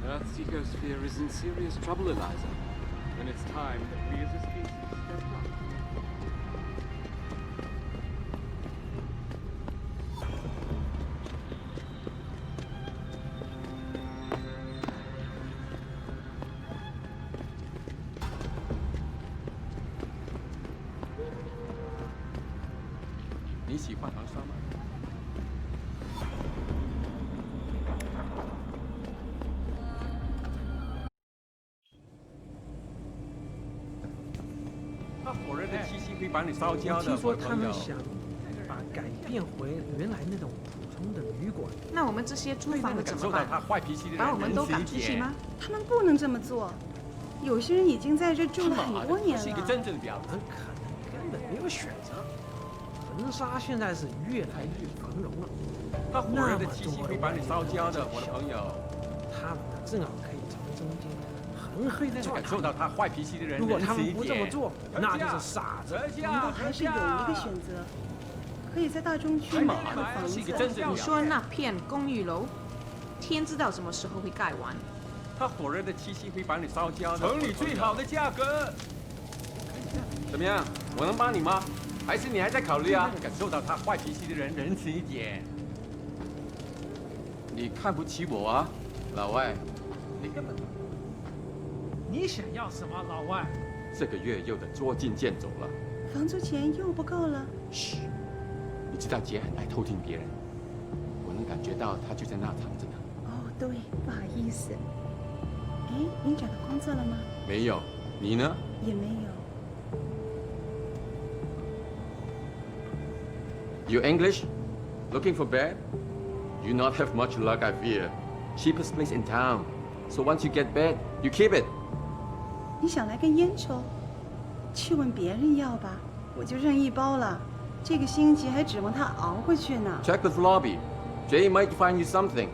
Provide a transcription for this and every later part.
Earth's ecosphere is in serious trouble, Eliza. And it's time that we as a species step up. 你喜欢航沙吗？ 火热的气息会把你烧焦的。听说他们想把改变回原来那种普通的旅馆。那我们这些租房的怎么办？把我们都赶出去吗？他们不能这么做。有些人已经在这住了很多年了。是一个真正的婊子。可能根本没有选择。恒沙现在是越来越繁荣了。他火热的气息会把你烧焦的，我的朋友。他们正好可以从中间。 很黑的感受到他坏脾气的人，如果他们不这么做，那就是傻子。我们还是有一个选择，可以在大中区买一个房子。你说那片公寓楼，天知道什么时候会盖完。他火热的气息会把你烧焦的。城里最好的价格。怎么样？我能帮你吗？还是你还在考虑啊？感受到他坏脾气的人，仁慈一点。你看不起我啊，老外？你根本。 你想要什么，老外？这个月又得捉襟见肘了。房租钱又不够了。嘘，你知道姐很爱偷听别人，我能感觉到她就在那藏着呢。哦，对，不好意思。哎，你找到工作了吗？没有，你呢？也没有。 You English? Looking for bed? You not have much luck, I fear. Cheapest place in town. So once you get bed, you keep it. 你想来个烟抽？去问别人要吧，我就剩一包了。这个星期还指望他熬过去呢。Check with lobby. Jay might find you something.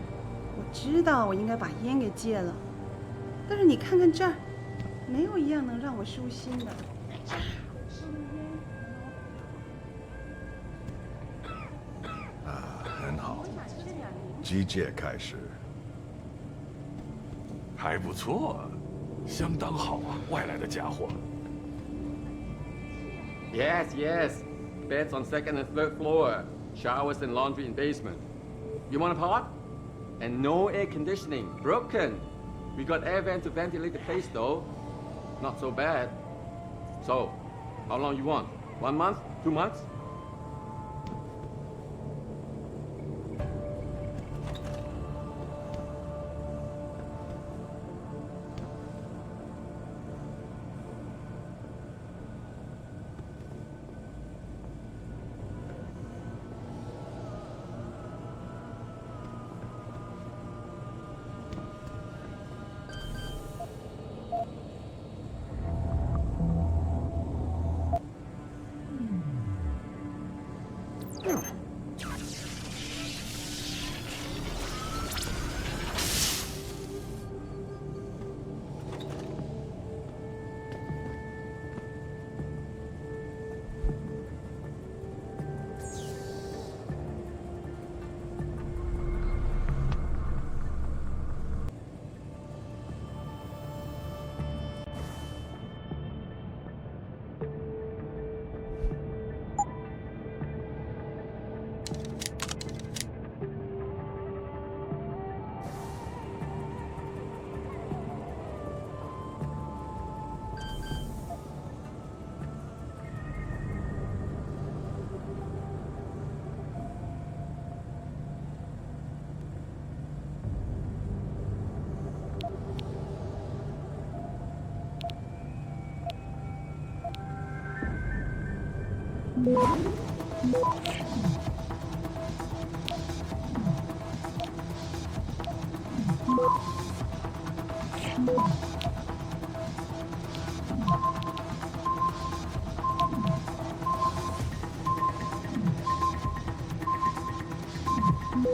我知道我应该把烟给戒了，但是你看看这儿，没有一样能让我舒心的。啊，很好。机械开始。 还不错，相当好啊！外来的家伙。Yes, yes. Beds on second and third floor. Showers and laundry in basement. You want a pot? And no air conditioning. Bruggen. We got air vent to ventilate the place though. Not so bad. So, how long you want? 1 month? 2 months?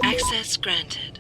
Access granted.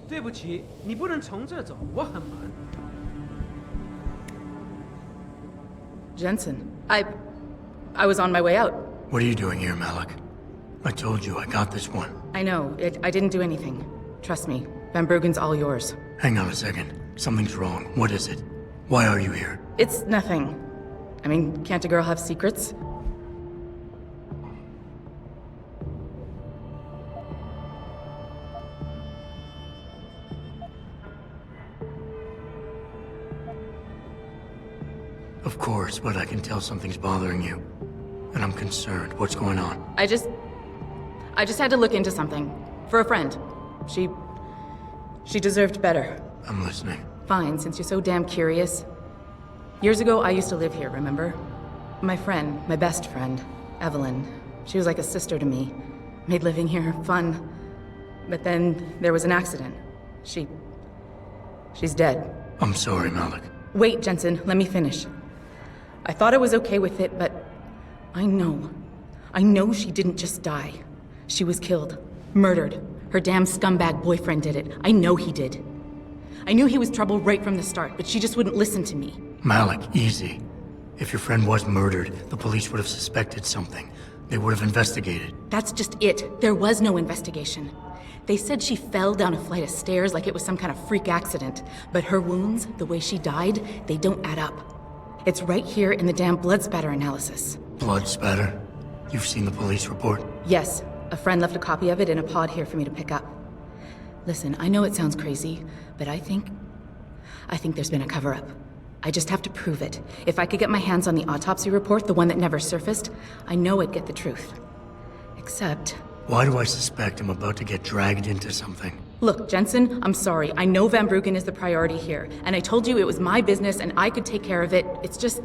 对不起，你不能从这走，我很忙。 Jensen, I was on my way out. What are you doing here, Malik? I told you I got this one. I know, I didn't do anything. Trust me, Van Bruggen's all yours. Hang on a second. Something's wrong. What is it? Why are you here? It's nothing. I mean, can't a girl have secrets? Of course, but I can tell something's bothering you. And I'm concerned. What's going on? I just had to look into something. For a friend. She deserved better. I'm listening. Fine, since you're so damn curious. Years ago, I used to live here, remember? My friend, my best friend, Evelyn. She was like a sister to me. Made living here fun. But then there was an accident. She's dead. I'm sorry, Malik. Wait, Jensen, let me finish. I thought I was okay with it, but I know she didn't just die. She was killed. Murdered. Her damn scumbag boyfriend did it. I know he did. I knew he was trouble right from the start, but she just wouldn't listen to me. Malik, easy. If your friend was murdered, the police would have suspected something. They would have investigated. That's just it. There was no investigation. They said she fell down a flight of stairs like it was some kind of freak accident. But her wounds, the way she died, they don't add up. It's right here in the damn blood spatter analysis. Blood spatter? You've seen the police report? Yes. A friend left a copy of it in a pod here for me to pick up. Listen, I know it sounds crazy, but I think there's been a cover-up. I just have to prove it. If I could get my hands on the autopsy report, the one that never surfaced, I know I'd get the truth. Except... Why do I suspect I'm about to get dragged into something? Look, Jensen, I'm sorry. I know Van Bruggen is the priority here, and I told you it was my business and I could take care of it. It's just...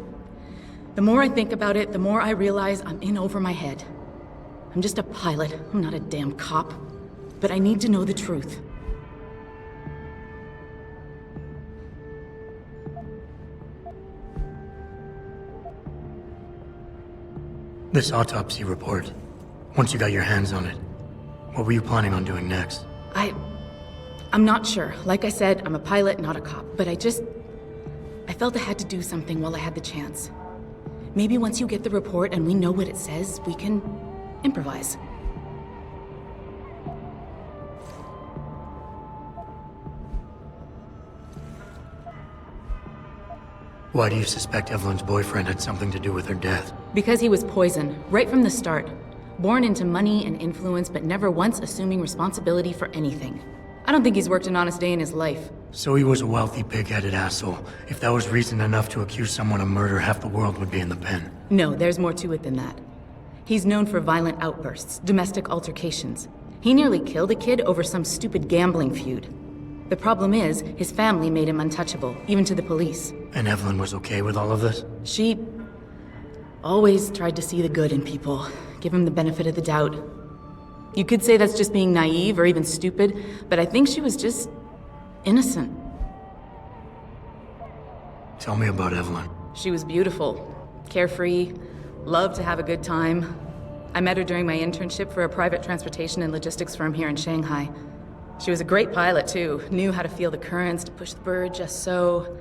The more I think about it, the more I realize I'm in over my head. I'm just a pilot. I'm not a damn cop. But I need to know the truth. This autopsy report. Once you got your hands on it, what were you planning on doing next? I'm not sure. Like I said, I'm a pilot, not a cop. But I felt I had to do something while I had the chance. Maybe once you get the report and we know what it says, we can improvise. Why do you suspect Evelyn's boyfriend had something to do with her death? Because he was poison, right from the start. Born into money and influence, but never once assuming responsibility for anything. I don't think he's worked an honest day in his life. So he was a wealthy, pig-headed asshole. If that was reason enough to accuse someone of murder, half the world would be in the pen. No, there's more to it than that. He's known for violent outbursts, domestic altercations. He nearly killed a kid over some stupid gambling feud. The problem is, his family made him untouchable, even to the police. And Evelyn was okay with all of this? She always tried to see the good in people, give him the benefit of the doubt. You could say that's just being naive or even stupid, but I think she was just innocent. Tell me about Evelyn. She was beautiful, carefree, loved to have a good time. I met her during my internship for a private transportation and logistics firm here in Shanghai. She was a great pilot, too. Knew how to feel the currents, to push the bird just so.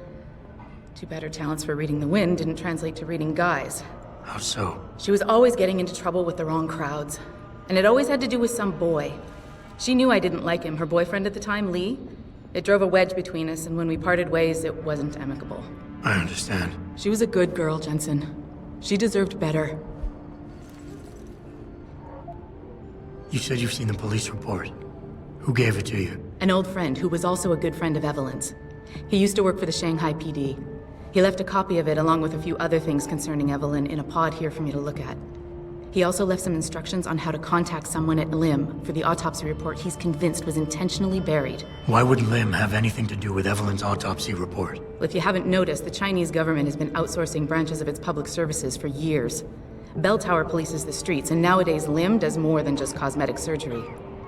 Too bad her talents for reading the wind didn't translate to reading guys. How so? She was always getting into trouble with the wrong crowds. And it always had to do with some boy. She knew I didn't like him. Her boyfriend at the time, Lee. It drove a wedge between us, and when we parted ways, it wasn't amicable. I understand. She was a good girl, Jensen. She deserved better. You said you've seen the police report. Who gave it to you? An old friend who was also a good friend of Evelyn's. He used to work for the Shanghai PD. He left a copy of it along with a few other things concerning Evelyn in a pod here for me to look at. He also left some instructions on how to contact someone at Lim for the autopsy report he's convinced was intentionally buried. Why would Lim have anything to do with Evelyn's autopsy report? Well, if you haven't noticed, the Chinese government has been outsourcing branches of its public services for years. Bell Tower polices the streets, and nowadays Lim does more than just cosmetic surgery.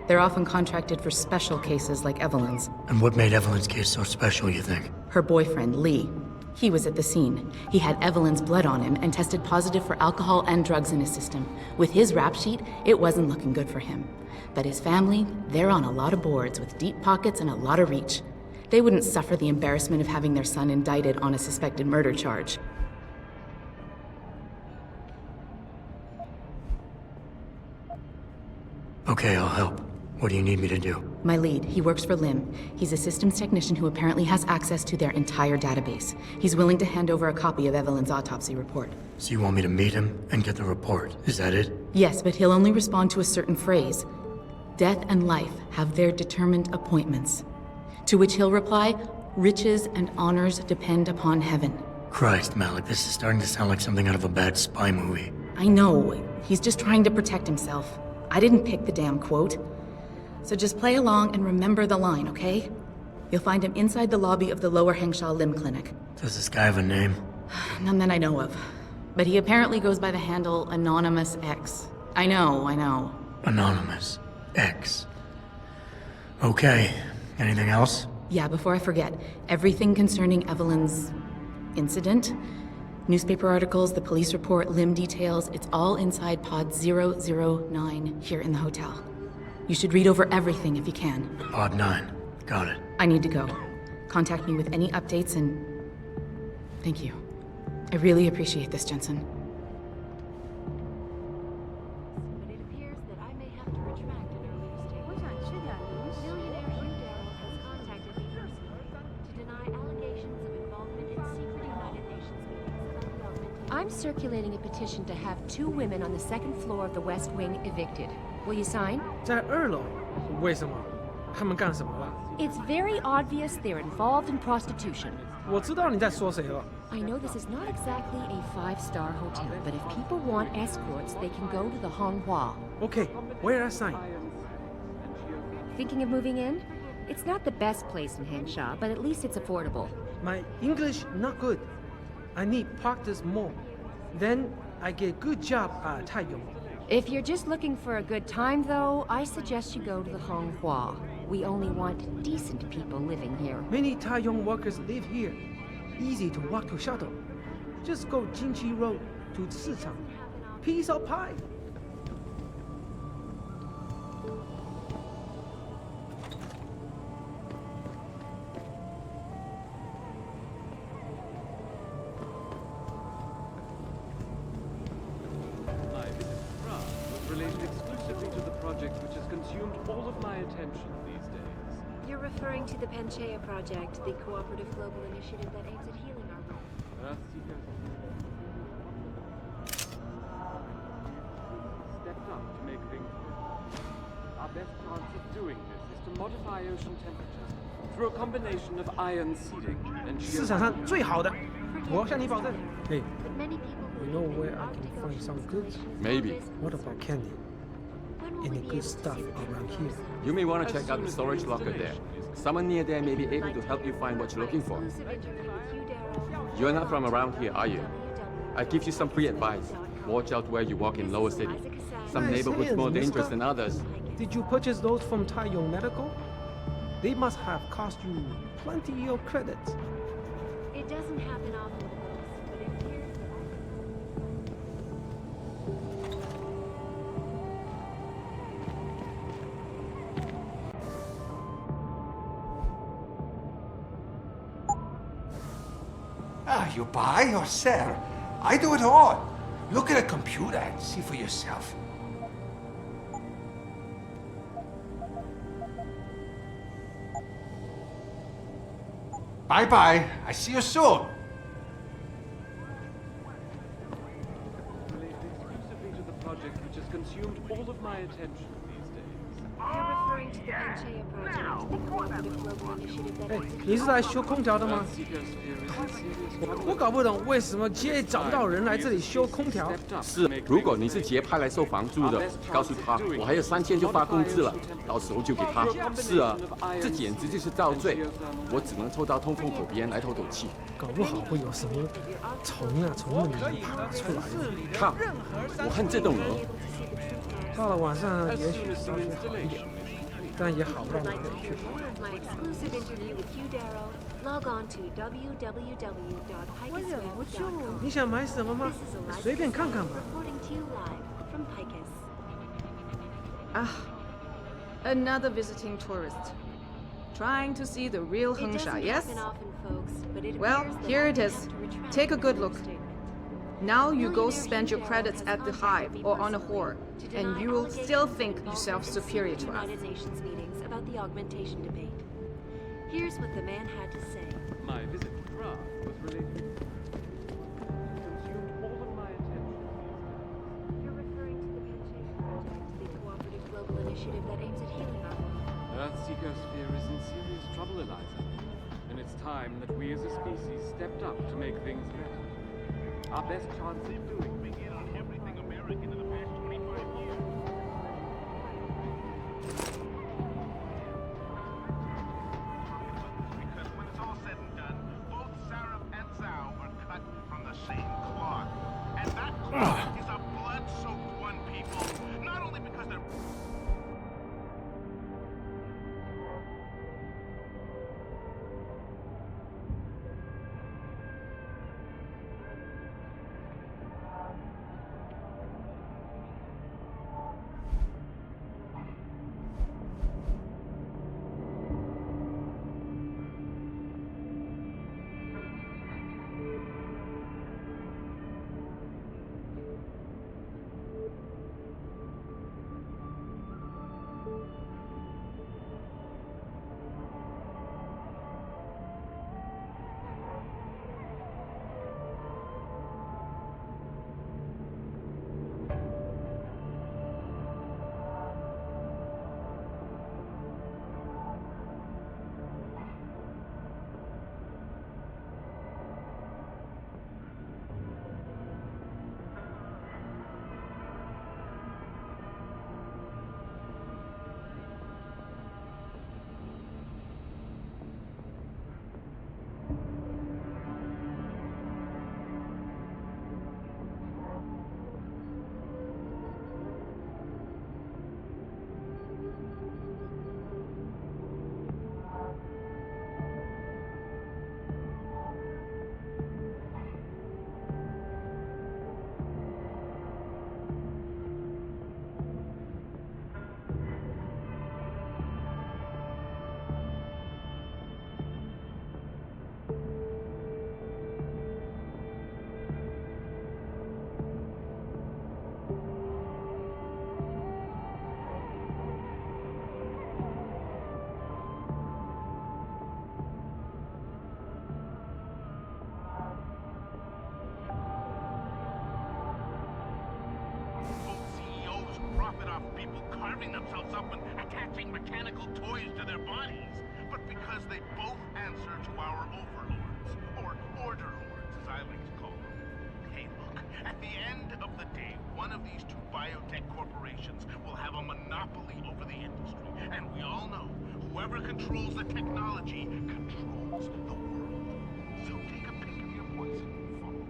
They're often contracted for special cases like Evelyn's. And what made Evelyn's case so special, you think? Her boyfriend, Lee. He was at the scene. He had Evelyn's blood on him and tested positive for alcohol and drugs in his system. With his rap sheet, it wasn't looking good for him. But his family, they're on a lot of boards with deep pockets and a lot of reach. They wouldn't suffer the embarrassment of having their son indicted on a suspected murder charge. Okay, I'll help. What do you need me to do? My lead, he works for Lim. He's a systems technician who apparently has access to their entire database. He's willing to hand over a copy of Evelyn's autopsy report. So you want me to meet him and get the report? Is that it? Yes, but he'll only respond to a certain phrase. Death and life have their determined appointments. To which he'll reply, riches and honors depend upon heaven. Christ, Malik, this is starting to sound like something out of a bad spy movie. I know. He's just trying to protect himself. I didn't pick the damn quote. So just play along and remember the line, okay? You'll find him inside the lobby of the Lower Hengsha Lim Clinic. Does this guy have a name? None that I know of. But he apparently goes by the handle Anonymous X. I know. Anonymous X. Okay. Anything else? Yeah, before I forget, everything concerning Evelyn's incident, newspaper articles, the police report, Lim details, it's all inside pod 009 here in the hotel. You should read over everything if you can. Pod 9. Got it. I need to go. Contact me with any updates and... Thank you. I really appreciate this, Jensen. But it appears that I may have to retract an earlier statement. Billionaire Hugh Darrell has contacted me personally to deny allegations of involvement in secret United Nations meetings about development. I'm circulating a petition to have 2 women on the 2nd floor of the West Wing evicted. Will you sign? 在2楼，为什么？他们干什么了？ It's very obvious they're involved in prostitution. 我知道你在说谁了。 I know this is not exactly a 5-star hotel, but if people want escorts, they can go to the Honghua. Okay, where I sign? Thinking of moving in? It's not the best place in Hengsha, but at least it's affordable. My English not good. I need practice more. Then I get good job at Taiyong. If you're just looking for a good time, though, I suggest you go to the Honghua. We only want decent people living here. Many Taiyong workers live here. Easy to walk to shuttle. Just go Jinchi Road to 市场. Piece of pie. Related exclusively to the project which has consumed all of my attention these days. You're referring to the Panchaea Project, the cooperative global initiative that aims at healing our world. Stepped up to make things work. Our best chance of doing this is to modify ocean temperatures through a combination of ion seeding and 市场上最好的，我向你保证。Hey, you know where I can find some goods? Maybe. What about candy? Any good stuff around here? You may want to check out the storage locker there. Someone near there may be able to help you find what you're looking for. You're not from around here, are you? I give you some free advice. Watch out where you walk in Lower City. Some neighborhoods more dangerous than others. Did you purchase those from Taiyong Medical? They must have cost you plenty of credits. It doesn't happen often with us, but it appears that You buy or sell. I do it all. Look at a computer and see for yourself. Bye-bye. I see you soon. Related exclusively to the project which has consumed all of my attention these days. You're referring to the Panchaea project, the cooperative global initiative that 哎 aims at 你是来修空调的吗？ Seeker sphere is in serious trouble. 我搞不懂为什么街找不到人来这里修空调。是，如果你是杰派来收房租的，告诉他我还有3000就发工资了，到时候就给他。是啊，这简直就是造罪，我只能凑到通风口边来透透气。搞不好会有什么虫啊从那里爬出来。靠，我恨这栋楼。到了晚上也许稍微好一点，但也好不到哪里去。 my exclusive interview with Hugh Darrow, log on to www.picusweb.com. 你想买什么吗？随便看看吧。 Reporting to you live from Picus. Ah, another visiting tourist. Trying to see the real It Hengsha, doesn't yes? happen often, folks, but it Well, appears that here I it may is. have to retract Take a my good look. statement. Now you go Millionaire spend your Hugh credits Darrow at the has hive contacted me or on a personally whore, to and deny you will still allegations think of yourself involvement in superior to secret us. United Nations meetings about the augmentation debate. Here's what the man had to say. My visit to Prague was related. Consumed all of my attention. You're referring to the Panchaea project, the cooperative global initiative that aims at healing our world. Earth's ecosphere is in serious trouble, Eliza. And it's time that we as a species stepped up to make things better. Our best chance of doing everything American in the past 25 years. Because when it's all said and done, both Sarah and Zhao are cut from the same cloth. And that cloth is a blood-soaked one, people. Not only because they're... profit off people carving themselves up and attaching mechanical toys to their bodies, but because they both answer to our overlords, or order lords as I like to call them. Hey look, at the end of the day, one of these two biotech corporations will have a monopoly over the industry, and we all know whoever controls the technology controls the world. So take a pick of your poison, followers.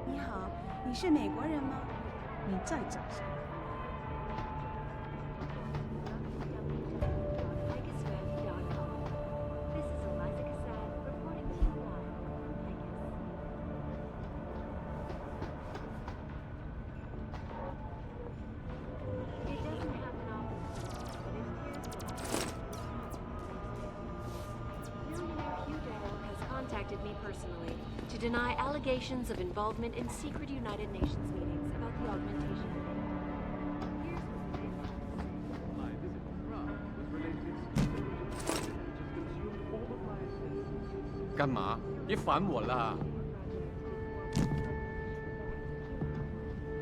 你好，你是美国人吗？你在找什么？ This is Eliza Cassad reporting to you live from Picus. It doesn't happen often, but it appears... Millionaire Hugh Darrow has contacted contacted me personally to deny allegations of involvement in secret United Nations meetings about the augmentation of data. My visit to Prague was related exclusively to the project which has consumed all of my estate. 干嘛？别烦我啦！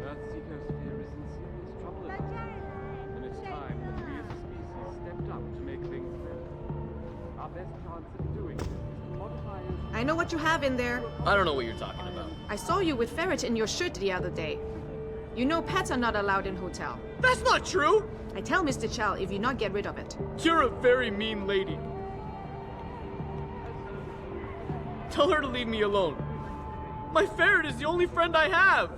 Earthseeker sphere is in serious trouble, and it's time that we as a species stepped up to make things better. Our best chance of doing this is to modify ocean. I know what you have in there. I don't know what you're talking about. I saw you with ferret in your shirt the other day. You know pets are not allowed in hotel. That's not true! I tell Mr. Chow if you not get rid of it. You're a very mean lady. Tell her to leave me alone. My ferret is the only friend I have.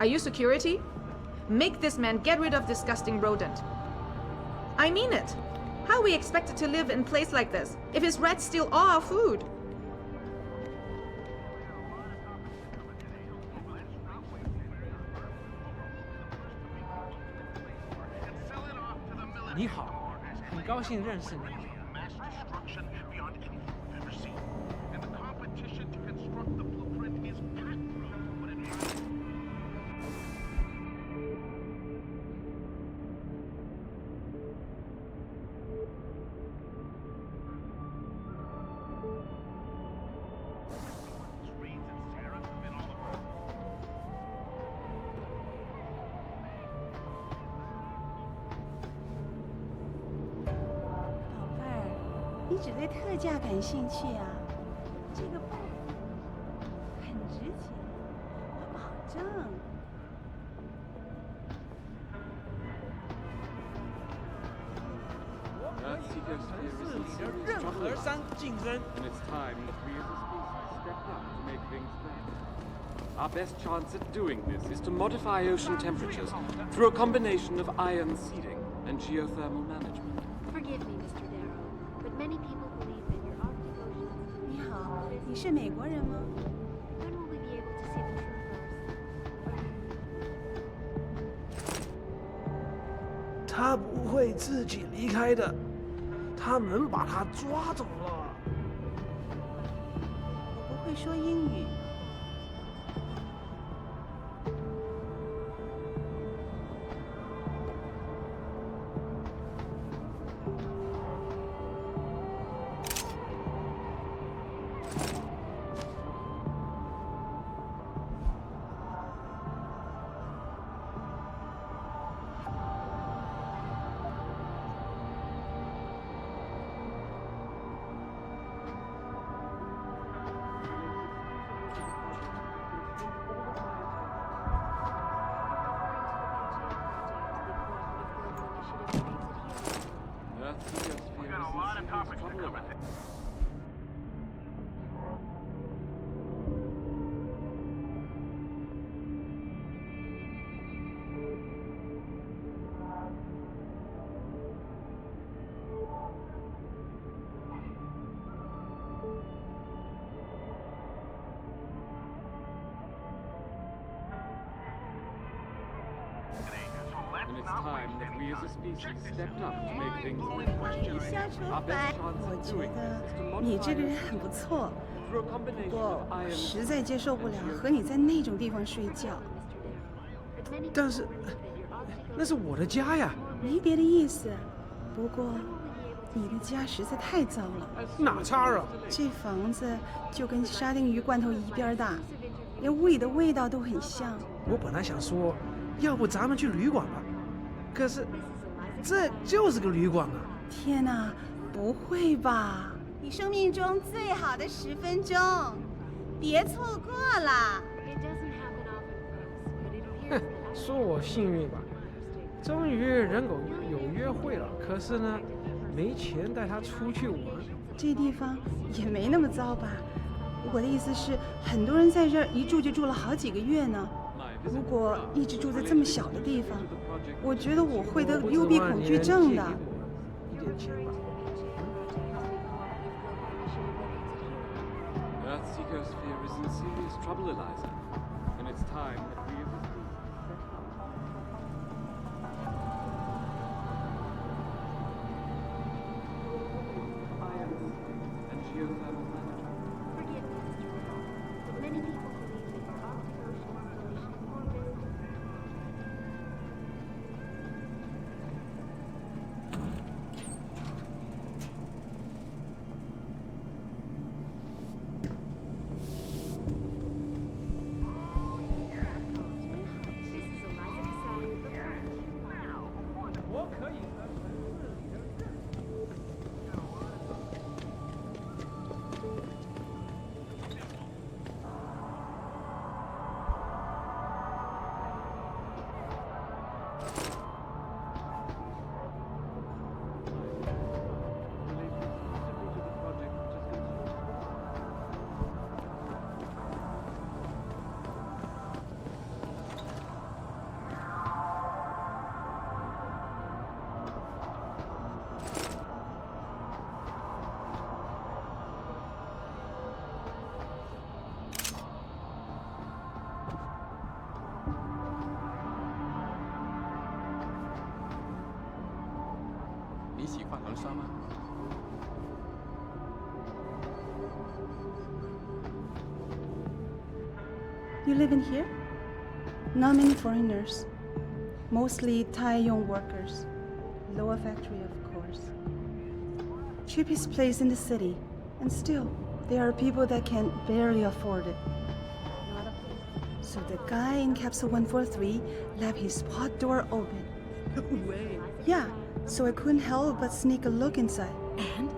Are you security? Make this man get rid of disgusting rodent. I mean it. How are we expected to live in a place like this if his rats steal all our food? Ni hao, 很高兴认识你。 Mass destruction beyond anything we've ever seen. And the competition to construct the blueprint is cutthroat, but in宝贝儿，你只对特价感兴趣啊？这个包很值钱，我保证。 Earthseeker sphere is in serious 任 trouble, 何商竞争。 and it's time that we as a species stepped up to make things better. Our best chance at doing this is to modify ocean temperatures through a combination of ion seeding and geothermal management. Forgive me, Mr. Darrow, but many people believe that your Arctic oceans... 你好，你是美国人吗？ When will we be able to see the troopers? 他不会自己离开的，他们把他抓走了。我不会说英语。 Earthseeker sphere is in serious trouble. And it's time that we as a species stepped up to make things better. 瞎说 Our 白 best，chance 我 of 觉 doing 得 this is to 你 modify 这个人 ocean 很不错， through a 不 combination 过 of 我 ion 实在接受不了 and 和你在那种地方睡觉。 但是，那是我的家呀。没别的意思，不过你的家实在太脏了。哪差啊？这房子就跟沙丁鱼罐头一边大，连屋里的味道都很像。我本来想说，要不咱们去旅馆吧，可是这就是个旅馆啊！天哪，不会吧？你生命中最好的10分钟，别错过了。 It doesn't happen often, folks, but it appears 哼 that，说我幸运吧，终于人狗有约会了。可是呢，没钱带他出去玩。这地方也没那么糟吧？我的意思是，很多人在这儿一住就住了好几个月呢。如果一直住在这么小的地方，我觉得我会得幽闭恐惧症的。一点钱吧。 Earthseeker sphere is in serious trouble, Eliza. And it's time that we as a species stepped up. Ions and geothermal management. Forgive me, 长沙吗？ You live in here? Not many foreigners. Mostly Thai-young workers. Lower factory, of course. Cheapest place in the city. And still, there are people that can barely afford it. So the guy in capsule 143 left his pod door open. No way. Yeah, so I couldn't help but sneak a look inside.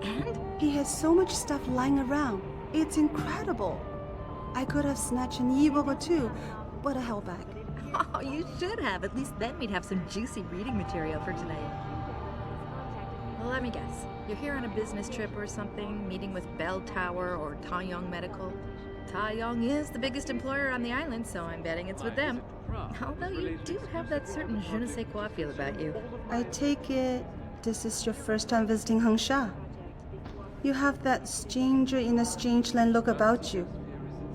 And? He has so much stuff lying around. It's incredible. I could have snatched an e-book or two, but I held back. Oh, you should have. At least then we'd have some juicy reading material for tonight. Well, let me guess. You're here on a business trip or something, meeting with Bell Tower or Taeyong Medical. Taeyong is the biggest employer on the island, so I'm betting it's with them. Although you do have that certain je ne sais quoi feel about you. I take it this is your first time visiting Hengsha. You have that stranger in a strange land look about you.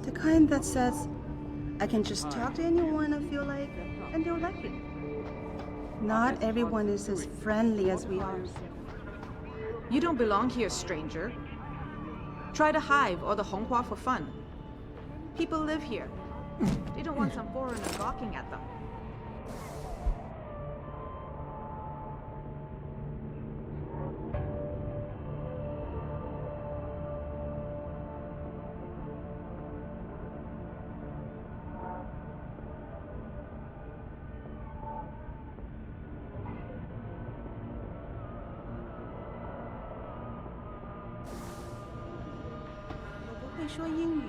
The kind that says, I can just talk to anyone I feel like, and they'll like it. Not everyone is as friendly as we are. You don't belong here, stranger. Try the Hive or the Honghua for fun. People live here. They don't want some foreigner gawking at them. I 会说英语。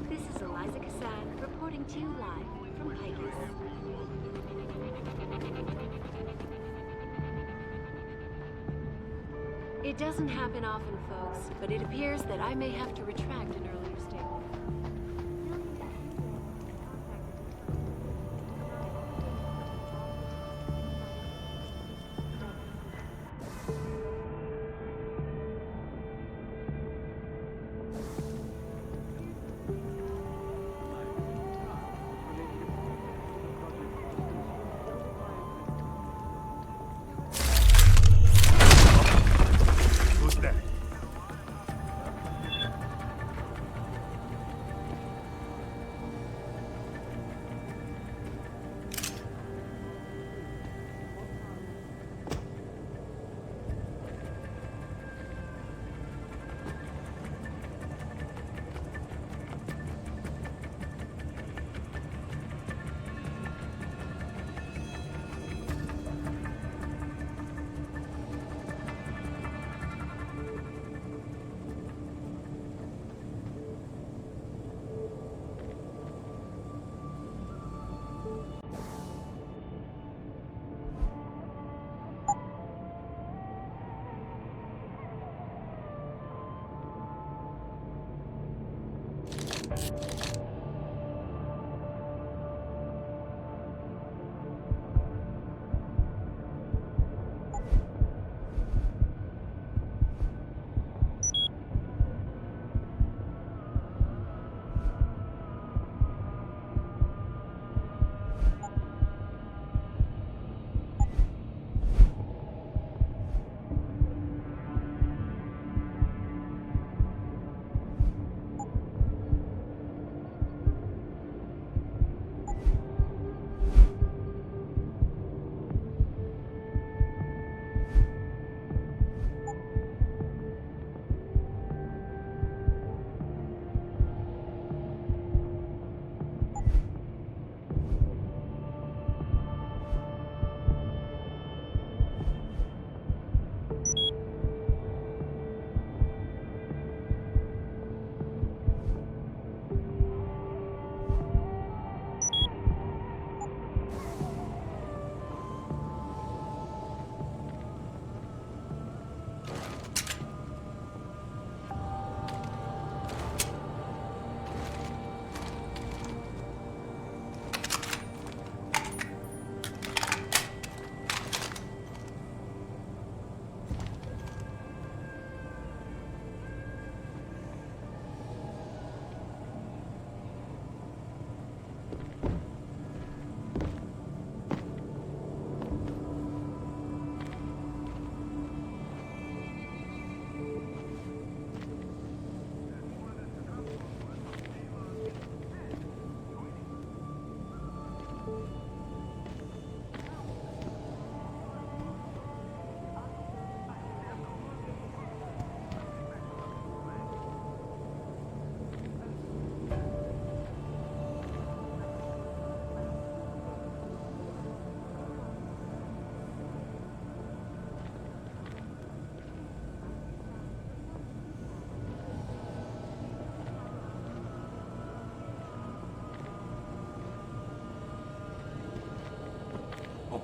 This is Eliza Kassan reporting to you live from Picus. It doesn't happen often, folks, but it appears that I may have to retract an earlier statement.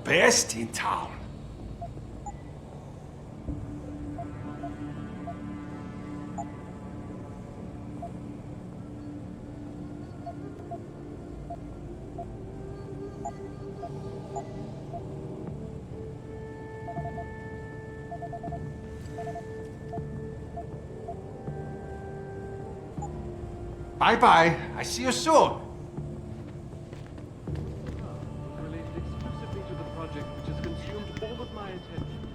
best in town. Bye-bye. I see you soon. Related exclusively to the project which has consumed all of my attention.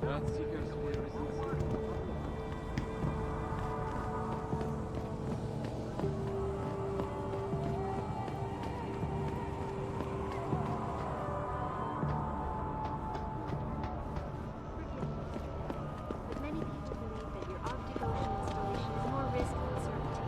Earthseekers for your sincere. But many people believe that your Arctic Ocean installation is more risk than certainty.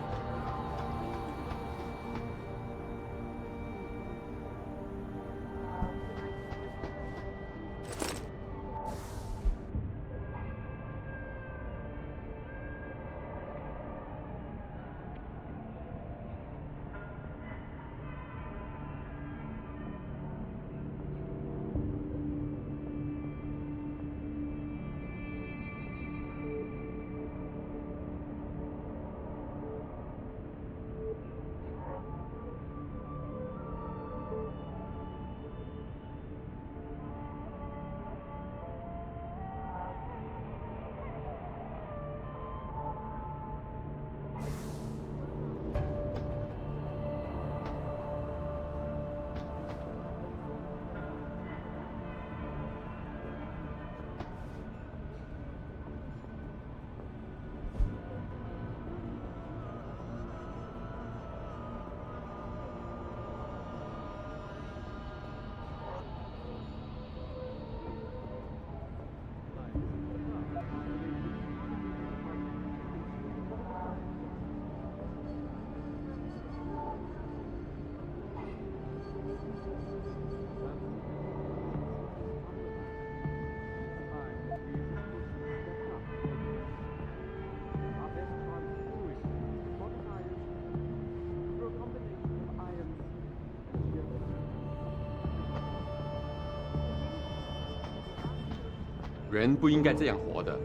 "人不应该这样活的，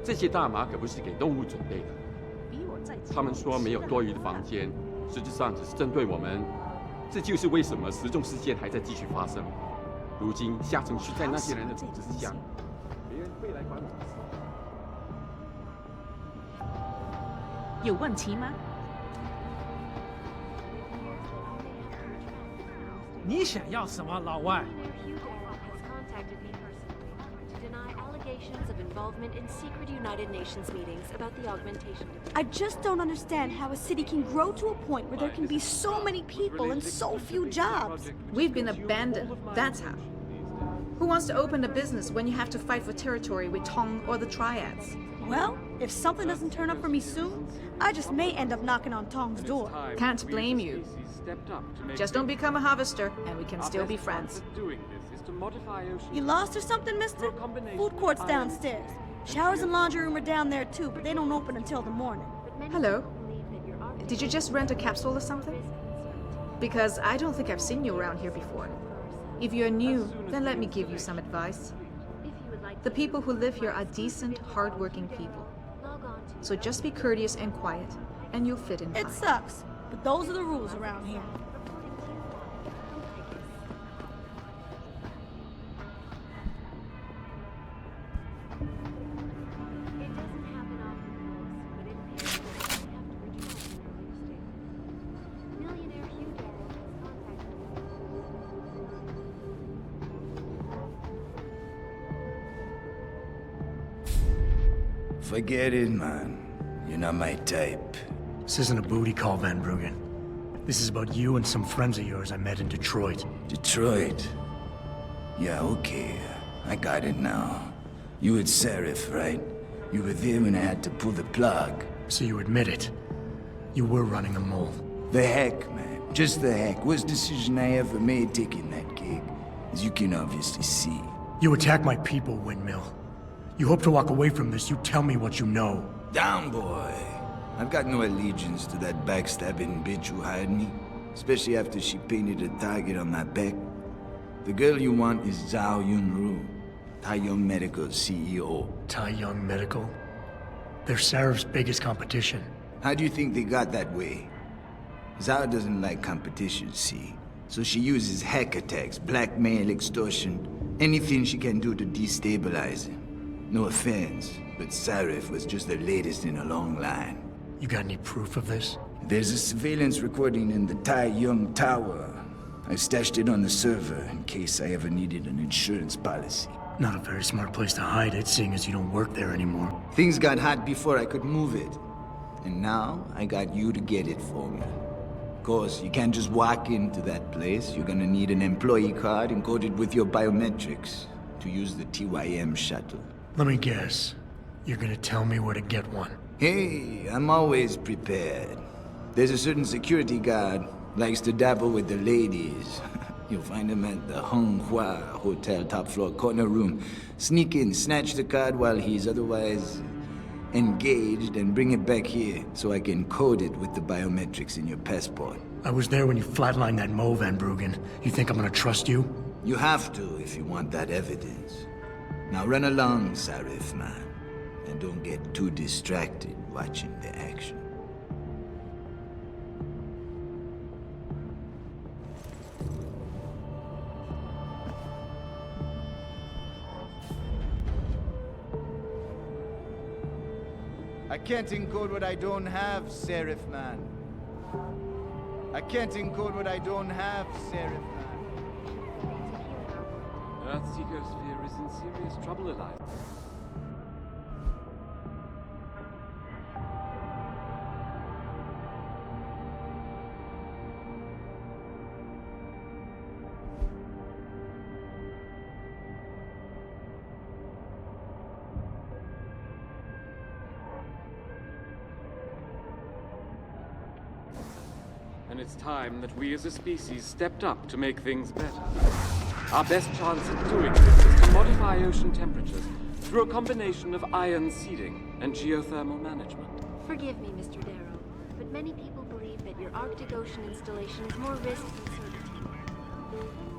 这些大麻可不是给动物准备的。他们说没有多余的房间，实际上只是针对我们。这就是为什么10宗事件还在继续发生。如今下城区在那些人的组织之下，别人会来管我们。有问题吗？你想要什么，老外？ Allegations of involvement in secret United Nations meetings about the augmentation. I just don't understand how a city can grow to a point where there can be so many people and so few jobs. We've been abandoned, that's how. Who wants to open a business when you have to fight for territory with Tong or the Triads? Well, if something doesn't turn up for me soon, I just may end up knocking on Tong's door. Can't blame you. Just don't become a harvester, and we can still be friends. You lost or something, mister? Food court's downstairs. Showers and laundry room are down there too, but they don't open until the morning. Hello? Did you just rent a capsule or something? Because I don't think I've seen you around here before. If you're new, then let me give you some advice. The people who live here are decent, hard-working people. So just be courteous and quiet, and you'll fit in fine. It sucks, but those are the rules around here. Forget it, man. You're not my type. This isn't a booty call, Van Bruggen. This is about you and some friends of yours I met in Detroit. Detroit? Yeah, okay. I got it now. You with Seraph, right? You were there when I had to pull the plug. So you admit it. You were running a mole. The heck, man. Just the heck. Worst decision I ever made taking that gig. As you can obviously see. You attack my people, Windmill. You hope to walk away from this, you tell me what you know. Down, boy. I've got no allegiance to that backstabbing bitch who hired me. Especially after she painted a target on my back. The girl you want is Zhao Yunru, Taiyong Medical CEO. Taiyong Medical? They're Sarif's biggest competition. How do you think they got that way? Zhao doesn't like competition, see? So she uses hack attacks, blackmail, extortion, anything she can do to destabilize him. No offense, but Sarif was just the latest in a long line. You got any proof of this? There's a surveillance recording in the Taiyong Tower. I stashed it on the server in case I ever needed an insurance policy. Not a very smart place to hide it, seeing as you don't work there anymore. Things got hot before I could move it. And now, I got you to get it for me. Of course, you can't just walk into that place. You're gonna need an employee card encoded with your biometrics to use the TYM shuttle. Let me guess. You're gonna tell me where to get one. Hey, I'm always prepared. There's a certain security guard, likes to dabble with the ladies. You'll find him at the Hong Hua Hotel top floor corner room. Sneak in, snatch the card while he's otherwise engaged, and bring it back here so I can code it with the biometrics in your passport. I was there when you flatlined that Mo, Van Bruggen. You think I'm gonna trust you? You have to if you want that evidence. Now run along, Sarif, man. And don't get too distracted watching the action. I can't encode what I don't have, Serif man. I can't encode what I don't have, Serif man. Earthseeker sphere is in serious trouble, Eliza. And it's time that we as a species stepped up to make things better. Our best chance at doing this is to modify ocean temperatures through a combination of ion seeding and geothermal management. Forgive me, Mr. Darrow, but many people believe that your Arctic Ocean installation is more risk than certainty.